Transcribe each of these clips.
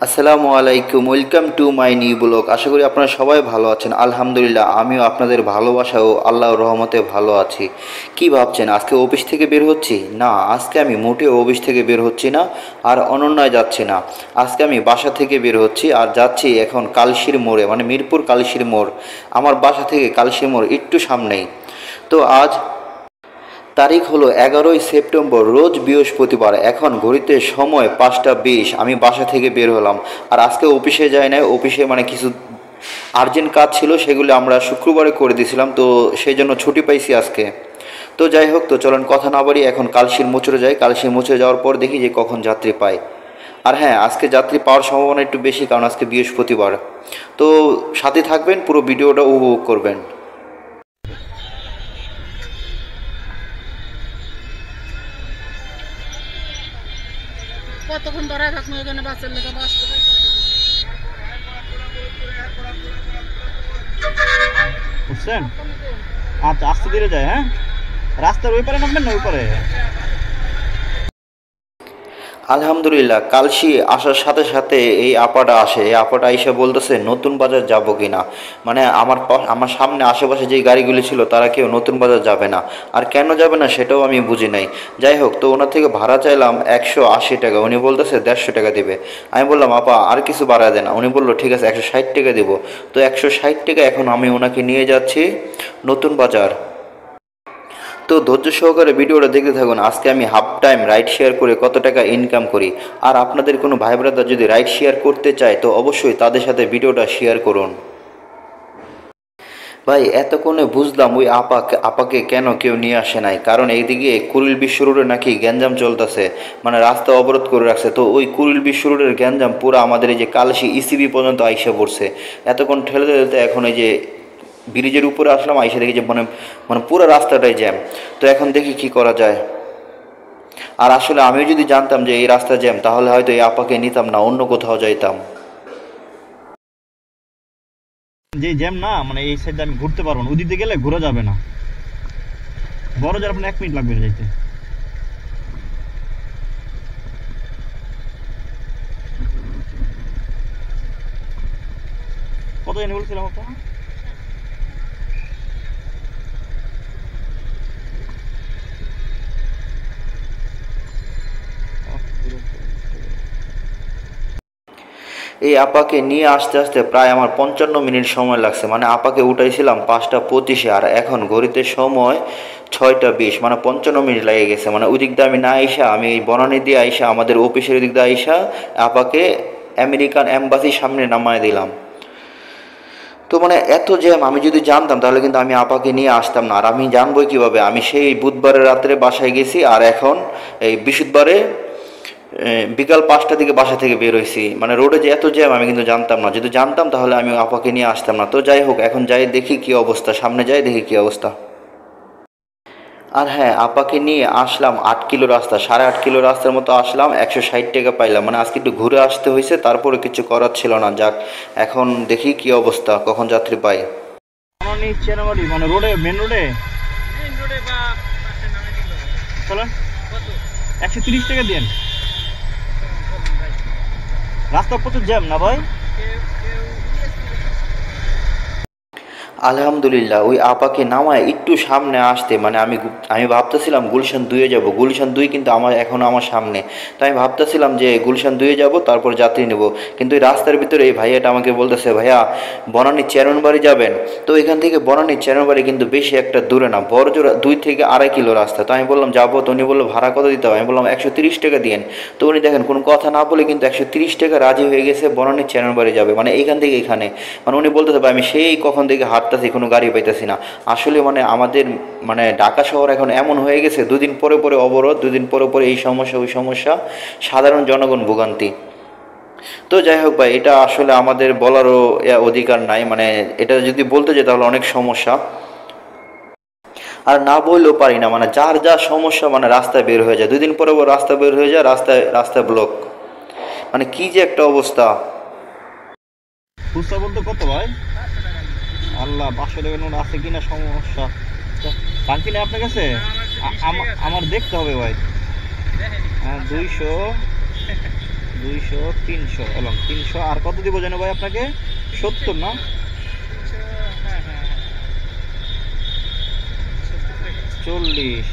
আসসালামু আলাইকুম, welcome to my new blog. আশা করি আপনারা সবাই ভালো আছেন। আলহামদুলিল্লাহ, আমিও আপনাদের ভালোবাসা ও আল্লাহর রহমতে ভালো আছি। কি ভাবছেন আজকে অফিস থেকে বের হচ্ছি? না, আজকে আমি মোটেও অফিস থেকে বের হচ্ছি না, আর অনন্যায় যাচ্ছি না। আজকে আমি বাসা থেকে বের হচ্ছি আর যাচ্ছি এখন কালশির মোড়ে, মানে মিরপুর কালশির মোড়। আমার বাসা থেকে কালশির মোড় একটু সামনেই। তো আজ তারিখ হলো 11ই সেপ্টেম্বর, রোজ বৃহস্পতিবার। এখন ঘড়িতে সময় 5টা 20। আমি বাসা থেকে বের হলাম। আর আজকে অফিসে যাই নাই, অফিসে মানে কিছু আর্জেন্ট কাজ ছিল, সেগুলো আমরা শুক্রবারে করে দিয়েছিলাম, তো সেই জন্য ছুটি পাইছি আজকে। তো যাই হোক, তো চলেন কথা না বাড়ি এখন কালশির মোচড়ে যাই। কালশির মোচড়ে যাওয়ার পর দেখি যে কখন যাত্রী পাই। আর হ্যাঁ, আজকে যাত্রী পাওয়ার সম্ভাবনা একটু বেশি, কারণ আজকে বৃহস্পতিবার। তো সাথে থাকবেন, পুরো ভিডিওটা উপভোগ করবেন। কতক্ষণ ধরে থাকবো এখানে বাসের লেগে বাস বুঝছেন? আচ্ছা, আস্তে ধীরে যায়। হ্যাঁ, রাস্তার ওই পারে নামবেন না, ওই পারে। আলহামদুলিল্লাহ, কালশি আসার সাথে সাথে এই আপাটা আসে। এই আপাটা এসে বলতেছে নতুন বাজার যাব কি না। মানে আমার সামনে আশেপাশে যেই গাড়িগুলি ছিল তারা কেউ নতুন বাজার যাবে না। আর কেন যাবে না সেটাও আমি বুঝি নাই। যাই হোক, তো ওনার থেকে ভাড়া চাইলাম 180 টাকা। উনি বলতেছে 150 টাকা দিবে। আমি বললাম আপা আর কিছু বাড়ায় দেন। উনি বললো ঠিক আছে 160 টাকা দিব। তো 160 টাকা এখন আমি ওনাকে নিয়ে যাচ্ছি নতুন বাজার। তো ধৈর্য সহকারে ভিডিওটা দেখতে থাকুন। আজকে আমি হাফ টাইম রাইড শেয়ার করে কত টাকা ইনকাম করি। আর আপনাদের কোনো ভাই ব্রাদার যদি রাইড শেয়ার করতে চায় তো অবশ্যই তাদের সাথে ভিডিওটা শেয়ার করুন। ভাই, এতক্ষণে বুঝলাম ওই আপাকে কেন কেউ নিয়ে আসে নাই। কারণ এইদিকে কুড়িল বিশ্ব রোডে নাকি গ্যাঞ্জাম চলতেছে, মানে রাস্তা অবরোধ করে রাখছে। তো ওই কুড়িল বিশ্ব রোডের গ্যাঞ্জাম পুরো আমাদের এই যে কালশি ইসিবি পর্যন্ত আইসা পড়ছে। এতক্ষণ ঠেলতে ঠেলতে এখন এই যে ব্রিজের উপরে আসলাম, আইসা দেখি যে মানে মানে পুরো রাস্তাটাই জ্যাম। তো এখন দেখি কি করা যায়। আর আসলে আমিও যদি জানতাম যে এই রাস্তা জ্যাম, তাহলে হয়তো এই আপাকে নিতাম না, অন্য কোথাও যাইতাম। যে জ্যাম না, মানে এই সাইডে আমি ঘুরতে পারবো না, ওদিকে গেলে ঘোরা যাবে না। বড় যার আপনার 1 মিনিট লাগবে যাইতে। কত জানি বলছিলাম আপা? এই আপাকে নিয়ে আসতে আসতে প্রায় আমার 55 মিনিট সময় লাগছে। মানে আপাকে উঠাইছিলাম 5টা 25-এ, আর এখন ঘড়িতে সময় 6টা 20, মানে 55 মিনিট লেগে গেছে। মানে ওই দিক দিয়ে আমি না আইসা, আমি এই বনানী দিয়ে আইসা আমাদের অফিসের দিক দিয়ে আইসা আপাকে আমেরিকান এম্বাসির সামনে নামায় দিলাম। তো মানে এত জ্যাম, আমি যদি জানতাম তাহলে কিন্তু আমি আপাকে নিয়ে আসতাম না। আর আমি জানবই কীভাবে? আমি সেই বুধবারের রাত্রে বাসায় গেছি, আর এখন এই বৃহস্পতিবারে বিকাল 5টার দিকে বাসা থেকে বের হয়েছি। মানে রোডে যে এত জ্যাম আমি কিন্তু জানতাম না। যদি জানতাম তাহলে আমি আপাকে নিয়ে আসতাম না। তো যাই হোক, এখন যাই দেখি কি অবস্থা, সামনে যাই দেখি কি অবস্থা। আর হ্যাঁ, আপাকে নিয়ে আসলাম 8 কিলো রাস্তা, 8.5 কিলো রাস্তার মতো আসলাম, 160 টাকা পাইলাম। মানে আজকে একটু ঘুরে আসতে হয়েছে, তারপরে কিছু করার ছিল না। যাক, এখন দেখি কি অবস্থা, কখন যাত্রী পাই। আমার নিচ্ছে না বাড়ি, মানে রোডে, মেন রোডে বা বাসের নামে দিল চলেন। কত 130 টাকা দেন। রাস্তা প্রচুর জ্যাম না ভাই? কেউ কেউ আলহামদুলিল্লাহ, ওই আপাকে নামায় একটু সামনে আসতে, মানে আমি ভাবতেছিলাম গুলশান 2-এ যাব। গুলশান 2 কিন্তু আমার সামনে। তো আমি ভাবতেছিলাম যে গুলশান 2-এ যাব, তারপর যাত্রী নেব। কিন্তু এই রাস্তার ভিতরে এই ভাইয়াটা আমাকে বলতেছে ভাইয়া বনানী চেয়ারম্যানবাড়ি যাবেন। তো এখান থেকে বনানী চেয়ারম্যানবাড়ি কিন্তু বেশি একটা দূরে না, বড় জোর 2 থেকে 2.5 কিলো রাস্তা। তো আমি বললাম যাবো। তো উনি বললো ভাড়া কত দিতে হবে? আমি বললাম 130 টাকা দিয়েন। তো উনি দেখেন কোনো কথা না বলে কিন্তু 130 টাকা রাজি হয়ে গেছে, বনানী চেয়ারম্যানবাড়ি যাবে, মানে এইখান থেকে এখানে। মানে উনি বলতেছে ভাই আমি সেই কখন থেকে হাঁটতেছি, কোনো গাড়ি পাইতেছি না। আসলে মানে আমাদের মানে ঢাকা শহর এখন এমন হয়ে গেছে, দুদিন পরে পরে অবরোধ, দুদিন পরে পরে এই সমস্যা ওই সমস্যা, সাধারণ জনগণ ভোগান্তি। তো যাই হোক ভাই, এটা আসলে আমাদের বলারও অধিকার নাই। মানে এটা যদি বলতে যাই তাহলে অনেক সমস্যা, আর না বললেও পারি না। মানে যার যা সমস্যা, মানে রাস্তায় বের হয়ে যায়, 2 দিন পরে পর রাস্তা বের হয়ে যায়, রাস্তায় রাস্তায় ব্লক। মানে কি যে একটা অবস্থা। খুচরা বলতে কত ভাই? আল্লাহ, 500 টাকা নোট আছে কিনা সমস্যা। বাকি নেই আপনার কাছে? আমার দেখতে হবে ভাই। দেখেনি 200 200 300 এলাম 300 আর কত দিব জানো ভাই আপনাকে 70 না 40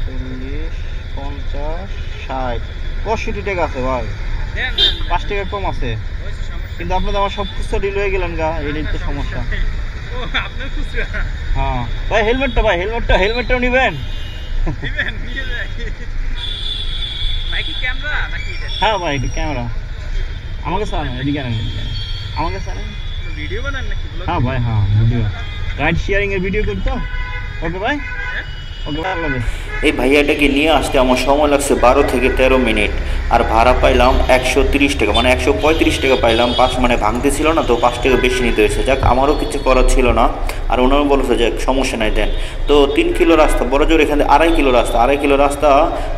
40 50 60 65 টাকা আছে ভাই 5 টাকা কম আছে কিন্তু আপনি তো আমার সব খুচরা ডিল হয়ে গেলেন গা এটাই তো সমস্যা হ্যাঁ ভাই হেলমেটটাও নিবেন হ্যাঁ ভাই এটা ক্যামেরা আমাকে স্যার এদিকে আনেন আমাকে স্যার ভিডিও বানান নাকি হ্যাঁ ভাই হ্যাঁ ভিডিও রাইড শেয়ারিং এর ভিডিও করি তো ওকে ভাই ওকে ভাই আল্লাহ এই ভাইয়াটাকে নিয়ে আসতে আমার সময় লাগছে 12 থেকে 13 মিনিট আর ভাড়া পাইলাম 130 টাকা মানে 135 টাকা পাইলাম মানে ভাঙতে ছিল না তো 5 টাকা বেশি নিতে হয়েছে যাক আমারও কিছু করার ছিল না আর ওনারও বলেছে যে সমস্যা নাই দেন তো 3 কিলো রাস্তা বড় জোর এখানে 2.5 কিলো রাস্তা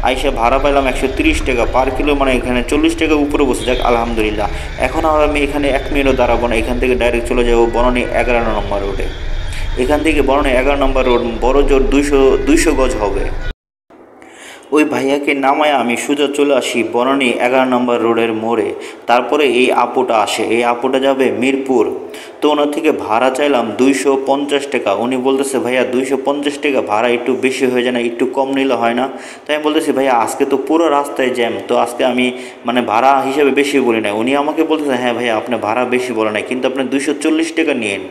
আইসে ভাড়া পাইলাম 130 টাকা পার কিলো মানে এখানে 40 টাকা উপরে বসে যাক আলহামদুলিল্লাহ এখন আর আমি এখানে 1 মিনিটও দাঁড়াবো না এখান থেকে ডাইরেক্ট চলে যাবো বনানী 11 নম্বর রোডে এখান থেকে বনানী 11 নম্বর রোড বড় জোর 200 গজ হবে ওই ভাইয়াকে নামায় আমি সোজা চলে আসি বনানী 11 নম্বর রোডের মোড়ে তারপরে এই আপুটা আসে এই আপুটা যাবে মিরপুর তো ওনার থেকে ভাড়া চাইলাম 250 টাকা উনি বলতেছে ভাইয়া 250 টাকা ভাড়া একটু বেশি হয়ে যায় না একটু কম নিলে হয় না তাই আমি বলতেছি ভাইয়া আজকে তো পুরো রাস্তায় জ্যাম তো আজকে আমি মানে ভাড়া হিসেবে বেশি বলি না উনি আমাকে বলতেছে হ্যাঁ ভাইয়া আপনি ভাড়া বেশি বলে নাই কিন্তু আপনি 240 টাকা নিয়েন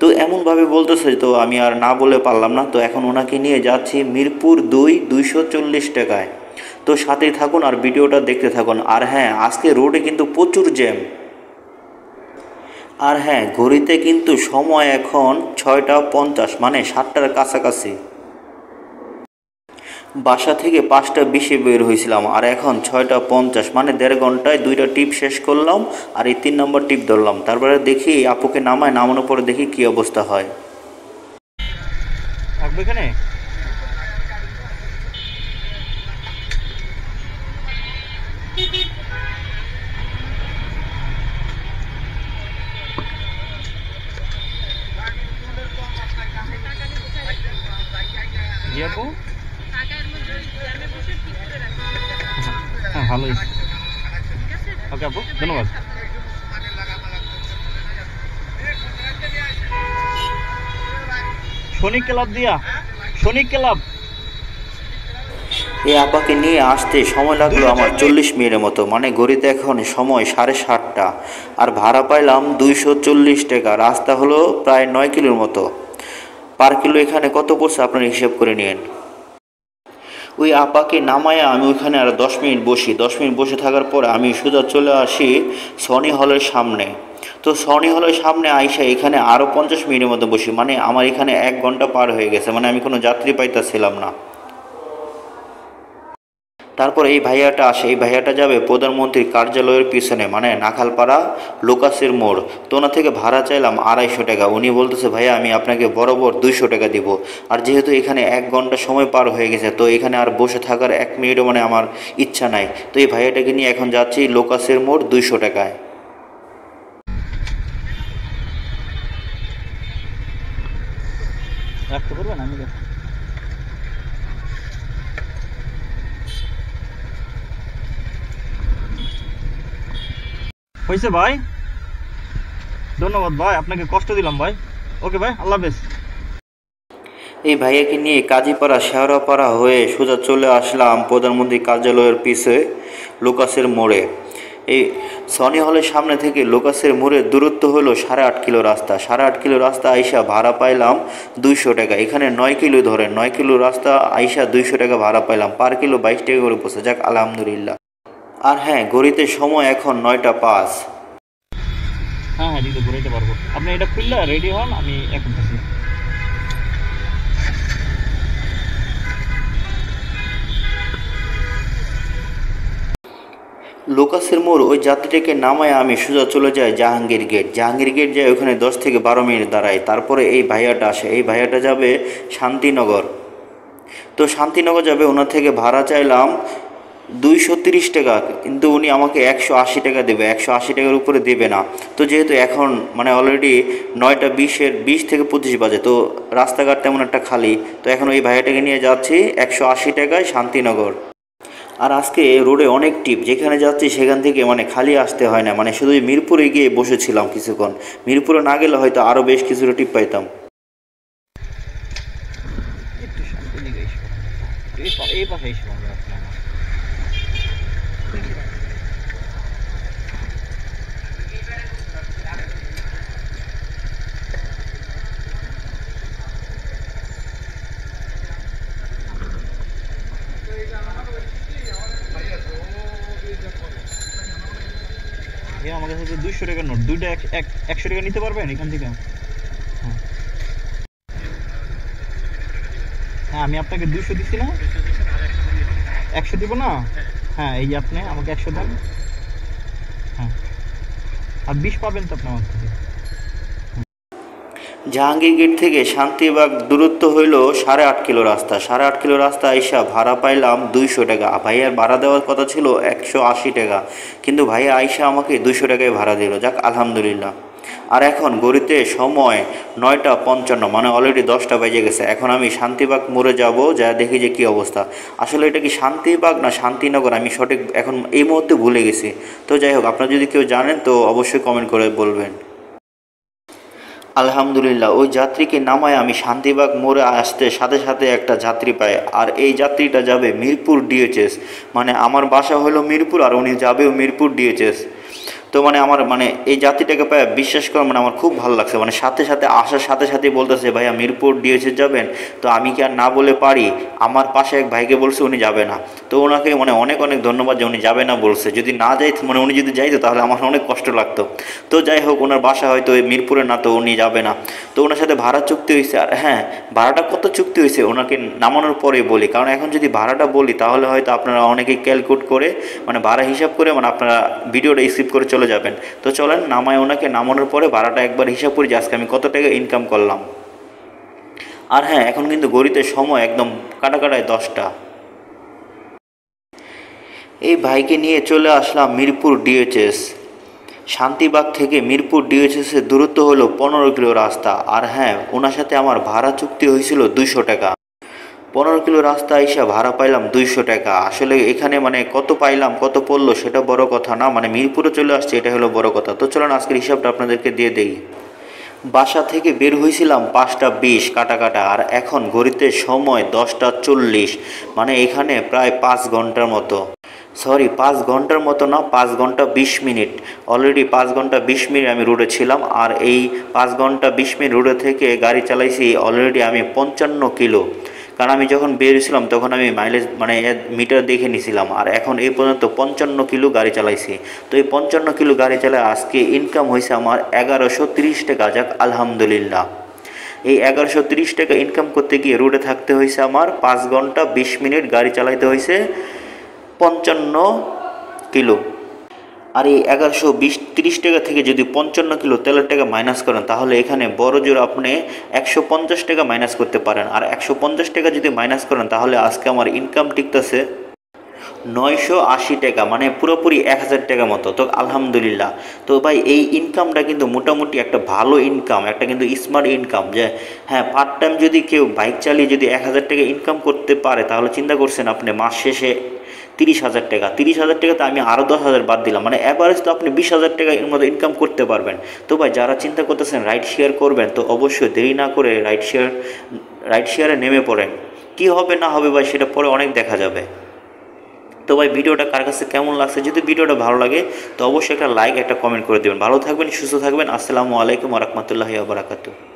তো এমনভাবে বলতেছে তো আমি আর না বলে পারলাম না তো এখন ওনাকে নিয়ে যাচ্ছি মিরপুর 240 টাকায় তো সাথেই থাকুন আর ভিডিওটা দেখতে থাকুন আর হ্যাঁ আজকে রোডে কিন্তু প্রচুর জ্যাম আর হ্যাঁ ঘড়িতে কিন্তু সময় এখন 6:50 মানে 7টার কাছাকাছি বাসা থেকে 5:20 বের হয়েছিলাম আর এখন 6:50 মানে 1.5 ঘন্টায় 2টা টিপ শেষ করলাম আর এই 3 নম্বর টিপ ধরলাম তারপরে দেখি আপুকে নামানোর পরে দেখি কি অবস্থা হয় এখানে জি আপু হ্যাঁ ভালোই ওকে আপু ধন্যবাদ সনিক ক্লাব এই আপাকে নিয়ে আসতে সময় লাগলো আমার 40 মিনিটের মতো মানে ঘড়িতে এখন সময় 7:30 আর ভাড়া পাইলাম 240 টাকা রাস্তা হলো প্রায় 9 কিলোর মতো পার কিলো এখানে কত পড়ছে আপনারা হিসাব করে নিন ওই আপাকে নামায় আমি ওইখানে আর 10 মিনিট বসি 10 মিনিট বসে থাকার পর আমি সোজা চলে আসি সনি হলের সামনে তো সনি হলের সামনে আইসা এখানে আরও 50 মিনিটের মতো বসি মানে আমার এখানে 1 ঘন্টা পার হয়ে গেছে মানে আমি কোনো যাত্রী পাইতেছিলাম না তারপর এই ভাইয়াটা আসে এই ভাইয়াটা যাবে প্রধানমন্ত্রীর কার্যালয়ের পিছনে মানে নাখালপাড়া লোকাসের মোড় তো ওনা থেকে ভাড়া চাইলাম 250 টাকা উনি বলতেছে ভাইয়া আমি আপনাকে বরাবর 200 টাকা দিব আর যেহেতু এখানে 1 ঘন্টা সময় পার হয়ে গেছে তো এখানে আর বসে থাকার 1 মিনিটও মানে আমার ইচ্ছা নাই তো এই ভাইয়াটাকে নিয়ে এখন যাচ্ছি লোকাসের মোড় 200 টাকায় রাখতে পারবেন আমি হয়েছে ভাই ধন্যবাদ ভাই আপনাকে কষ্ট দিলাম ভাই ওকে ভাই আল্লাহ হাফেজ এই ভাইয়াকে নিয়ে কাজীপাড়া শেওড়াপাড়া হয়ে সোজা চলে আসলাম প্রধানমন্ত্রী কার্যালয়ের পিছে লোকাসের মোড়ে এই সনি হলের সামনে থেকে লোকাসের মোড়ের দূরত্ব হলো 8.5 কিলো রাস্তা 8.5 কিলো রাস্তা আইসা ভাড়া পাইলাম 200 টাকা এখানে 9 কিলো ধরেন 9 কিলো রাস্তা আইসা 200 টাকা ভাড়া পাইলাম পার কিলো 22 টাকা করে পড়ছে যাক আলহামদুলিল্লাহ আর হ্যাঁ ঘড়িতে সময় এখন 9:05 হ্যাঁ দিতে ঘুরাইতে পারবো আপনি এটা খুললে রেডি হন আমি এখন আসি লোকাসের মোড় ওই যাত্রীটাকে নামায় আমি সোজা চলে যাই জাহাঙ্গীর গেট যাই ওখানে 10 থেকে 12 মিনিট দাঁড়াই তারপরে এই ভাইয়াটা আসে এই ভাইয়াটা যাবে শান্তিনগর তো শান্তিনগর যাবে ওনার থেকে ভাড়া চাইলাম 230 টাকা কিন্তু উনি আমাকে 180 টাকা দেবে 180 টাকার উপরে দেবে না তো যেহেতু এখন মানে অলরেডি 9:20 থেকে 25 বাজে তো রাস্তাঘাট তেমন একটা খালি তো এখন ওই ভাইয়াটাকে নিয়ে যাচ্ছি 180 টাকায় শান্তিনগর আর আজকে রোডে অনেক টিপ, যেখানে যাচ্ছি সেখান থেকে মানে খালি আসতে হয় না, মানে শুধু মিরপুরে গিয়ে বসেছিলাম কিছুক্ষণ। মিরপুরে না গেলে হয়তো আরও বেশ কিছুটা টিপ পাইতাম। একটু সামনের দিকে এসো, এই পাশে এসো আমরা আপনি আমার। ভাইয়া আমার কাছে তো 200 টাকার নোট, দুইটা 100 টাকা নিতে পারবেন এখান থেকে? হ্যাঁ হ্যাঁ, আমি আপনাকে 200 দিচ্ছি না, 100 দিব না? হ্যাঁ, এই যে আপনি আমাকে 100 দেন। হ্যাঁ, আর 20 পাবেন তো আপনি আমার থেকে। জাহাঙ্গীর গেট থেকে শান্তিবাগ দূরত্ব হইল 8.5 কিলো রাস্তা। 8.5 কিলো রাস্তা আইসা ভাড়া পাইলাম 200 টাকা। ভাইয়ার ভাড়া দেওয়ার কথা ছিল 180 টাকা, কিন্তু ভাইয়া আইসা আমাকে 200 টাকায় ভাড়া দিল। যাক আলহামদুলিল্লাহ। আর এখন ঘড়িতে সময় 9:55, মানে অলরেডি 10টা বেজে গেছে। এখন আমি শান্তিবাগ মোড়ে যাব, যা দেখি যে কী অবস্থা। আসলে এটা কি শান্তিবাগ না শান্তিনগর আমি সঠিক এখন এই মুহূর্তে ভুলে গেছি। তো যাই হোক, আপনারা যদি কেউ জানেন তো অবশ্যই কমেন্ট করে বলবেন। আলহামদুলিল্লাহ, ওই যাত্রীকে নামায় আমি শান্তিবাগ মোড়ে আসতে সাথে সাথে একটা যাত্রী পাই, আর এই যাত্রীটা যাবে মিরপুর ডিএচএস। মানে আমার বাসা হলো মিরপুর, আর উনি যাবেও মিরপুর ডিএচএস। তো মানে আমার মানে এই যাত্রীটাকে পাই, বিশ্বাস করেন মানে আমার খুব ভালো লাগছে। মানে সাথে সাথে আসার সাথে সাথেই বলতেছে, ভাইয়া মিরপুর ডিএচএস যাবেন? তো আমি কি আর না বলে পারি? আমার পাশে এক ভাইকে বলছে উনি যাবে না, তো ওনাকে মানে অনেক অনেক ধন্যবাদ যে উনি যাবে না বলছে। যদি না যাই মানে উনি যদি যাইতো তাহলে আমার অনেক কষ্ট লাগতো। তো যাই হোক, ওনার বাসা হয়তো ওই মিরপুরে না, তো উনি যাবে না। তো ওনার সাথে ভাড়া চুক্তি হয়েছে। আর হ্যাঁ, ভাড়াটা কত চুক্তি হয়েছে ওনাকে নামানোর পরেই বলি, কারণ এখন যদি ভাড়াটা বলি তাহলে হয়তো আপনারা অনেকেই ক্যালকুলেট করে মানে ভাড়া হিসাব করে মানে আপনারা ভিডিওটা স্কিপ করে চলে যাবেন। তো চলেন নামায় ওনাকে, নামানোর পরে ভাড়াটা একবার হিসাব করি যে আজকে আমি কত টাকা ইনকাম করলাম। আর হ্যাঁ, এখন কিন্তু ঘড়িতে সময় একদম কাটাকাটায় 10টা। এই ভাইকে নিয়ে চলে আসলাম মিরপুর ডিএচএস। শান্তিবাগ থেকে মিরপুর ডিএচএসের দূরত্ব হলো 15 কিলো রাস্তা। আর হ্যাঁ, ওনার সাথে আমার ভাড়া চুক্তি হয়েছিল 200 টাকা। 15 কিলো রাস্তা এসে ভাড়া পাইলাম 200 টাকা। আসলে এখানে মানে কত পাইলাম কত পড়লো সেটা বড় কথা না, মানে মিরপুরে চলে আসছে এটা হলো বড় কথা। তো চলুন আজকের হিসাবটা আপনাদেরকে দিয়ে দেই। বাসা থেকে বের হয়েছিলাম 5:20 কাটা, আর এখন ঘড়িতে সময় 10:40, মানে এখানে প্রায় 5 ঘন্টার মতো। সরি, 5 ঘন্টার মতো না, 5 ঘন্টা 20 মিনিট। অলরেডি 5 ঘন্টা 20 মিনিট আমি রোডে ছিলাম। আর এই 5 ঘন্টা 20 মিনিট রোডে থেকে গাড়ি চালাইছি অলরেডি আমি 55 কিলো। কারণ আমি যখন বেরিয়েছিলাম তখন আমি মাইলেজ মানে মিটার দেখে নিয়েছিলাম। আর এখন এই পর্যন্ত 55 কিলো গাড়ি চালাইছি। তো এই 55 কিলো গাড়ি চালায় আজকে ইনকাম হয়েছে আমার 1130 টাকা। যাক আলহামদুলিল্লাহ। এই 1130 টাকা ইনকাম করতে গিয়ে রোডে থাকতে হয়েছে আমার 5 ঘন্টা 20 মিনিট, গাড়ি চালাইতে হয়েছে 55 কিলো। আর এই 1130 টাকা থেকে যদি 55 কিলো তেলের টাকা মাইনাস করেন তাহলে এখানে বড় জোর আপনি 150 টাকা মাইনাস করতে পারেন। আর 150 টাকা যদি মাইনাস করেন তাহলে আজকে আমার ইনকাম টিকতেছে 980 টাকা, মানে পুরোপুরি 1000 টাকা মতো। তো আলহামদুলিল্লাহ। তো ভাই এই ইনকামটা কিন্তু মোটামুটি একটা ভালো ইনকাম, একটা কিন্তু স্মার্ট ইনকাম। যে হ্যাঁ, পার্ট টাইম যদি কেউ বাইক চালিয়ে যদি 1000 টাকা ইনকাম করতে পারে তাহলে চিন্তা করছেন আপনি মাস শেষে 30,000 টাকা। 30,000 টাকাতে আমি আরও 10,000 বাদ দিলাম, মানে অ্যাভারেজ তো আপনি 20,000 টাকা এর মতো ইনকাম করতে পারবেন। তো ভাই যারা চিন্তা করতেছেন রাইড শেয়ার করবেন, তো অবশ্যই দেরি না করে রাইড শেয়ারে নেমে পড়েন। কি হবে না হবে ভাই সেটা পরে অনেক দেখা যাবে। তো ভাই ভিডিওটা কার কাছে কেমন লাগছে, যদি ভিডিওটা ভালো লাগে তো অবশ্যই একটা লাইক একটা কমেন্ট করে দেবেন। ভালো থাকবেন, সুস্থ থাকবেন। আসসালামু আলাইকুম ওয়া রাহমাতুল্লাহি ওয়া বারাকাতুহু।